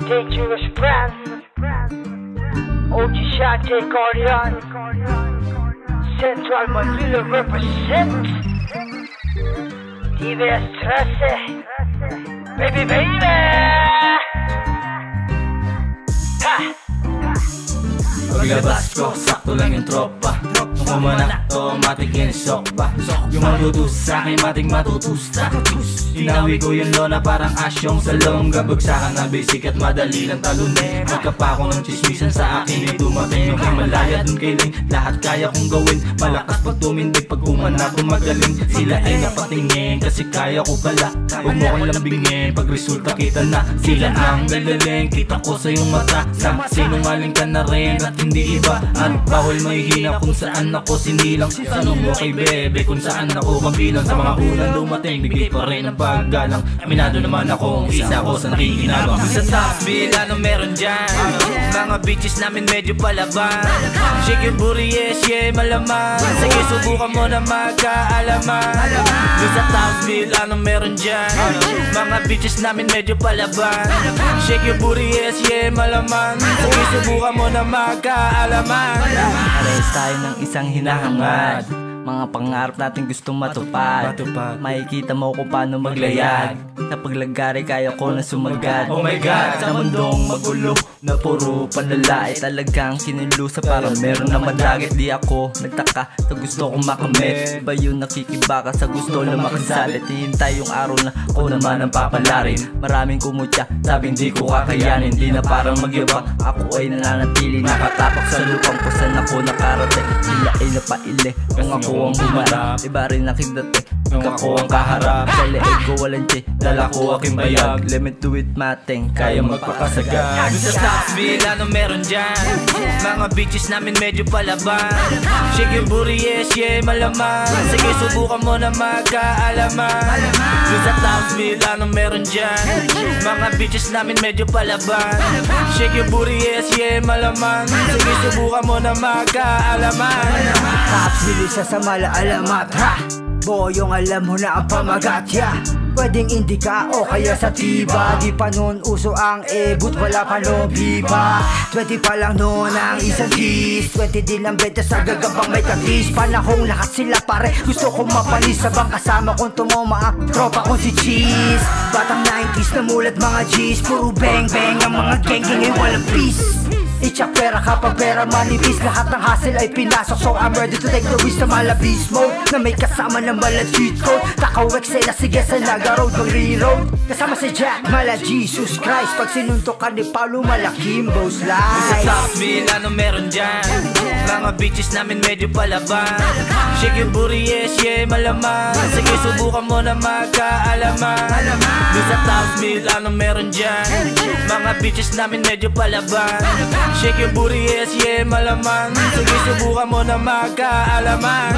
Dangerous brand, OG Shante Guardian, Central Manila represent, TVS 13, baby baby. Ha! Paglabas ko, sakto lang yung tropa. Nung kumanak, automatic inisok pa. Yung matutus sa'kin, mating matutusta. Inawi ko yung lona parang asyong salong. Gabagsakan na basic at madali lang talunin. Magkapa ko ng chismisan sa akin ay dumating. Yung kay malaya dun kay Ling, lahat kaya kong gawin. Malakas pag tumindig, pag kumanak kong magaling. Sila ay napatingin, kasi kaya ko pala. Huwag mo kong lambingin, pag resulta kita na. Sila ang gagaling, kita ko sa iyong mata. Sa sinungaling ka na rin at hindi iba. At bawal mahihina kung saan ako sinilang. Tanong mo kay bebe kung saan ako kabilang. Sa mga unang dumating, bigay pa rin ang paggalang. Aminado naman akong isa ko sa nakikinabang. Sa top bill, ano meron dyan? Mga bitches namin medyo palaban. Shake your booty, yes, yeah, malaman. Sige, subukan mo na magkaalaman. Sa top bill, ano meron dyan? Mga bitches namin medyo palaban. Shake your booty, yes, yeah, malaman. Sige, subukan mo na magkaalaman. Parehas tayo ng isang hinahangad. Mga pangarap natin gustong matupad. Makikita mo kung paano maglayag. Sa paglagari kaya ko na sumagad. Oh my God, sa mundong magulo na puro panlalait, talagang kinilusa para meron na madagit. Di ako nagtaka sa gusto kong makamit. Iba yung nakikibaka sa gusto na makasalit. Hihintay yung araw na ako naman ang papalarin. Maraming kumutya, sabing di ko kakayanin. Di na parang magyabang, ako ay nananatili. Nakatapak sa lupang kung saan ako nakarating. Sila ay napaili kung ako ang humarap. Iba rin nakidate kung ako ang kaharap. Sa leeg ko walang che, dala ko aking bayag. Limit to it mating, kaya magpakasagad. Sa top bill, ano meron dyan? Mga bitches namin medyo palaban. Shake your booty, yes, yeah, malaman. Sige, subukan mo na magkaalaman. Sa top bill, ano meron dyan? Mga bitches namin medyo palaban. Shake your booty, yes, yeah, malaman. Sige, subukan mo na magkaalaman. Tops bilis sa mala alamat, ha? Boyong alam mo na ang pamagat, yeah. Pwedeng indika o kaya sa tiba. Di pa nun uso ang ebut, wala pa no biba. 20 pa lang noon ang isang cheese. 20 din ang benta sa gagabang may katis. Panahong lahat sila pare, gusto kong mapalis. Sabang kasama kong tumoma ang tropa kong si Cheese. Batang 90s na mulat mga G's. Puro bang bang ang mga gang-gang ay walang peace. Itcha pera kapag pera manipis. Lahat ng hustle ay pinasok, so I'm ready to take the risk. Na malabis mode, na may kasama ng mala cheat code. Takawek sila, sige sa Naga Road, mag reroad. Kasama si Jack, mala Jesus Christ. Pag sinuntok ka ni Paulo, mala Kimbo's life. Sa top bill, ano meron dyan? Mga bitches namin medyo palaban. Shake your booty, yes, yeah, malaman. Sige, subukan mo na magkaalaman. Sa top bill, ano meron dyan? Mga bitches namin medyo palaban. Shake your booty, yes, yeah, malaman. Sige, subukan mo na magkaalaman.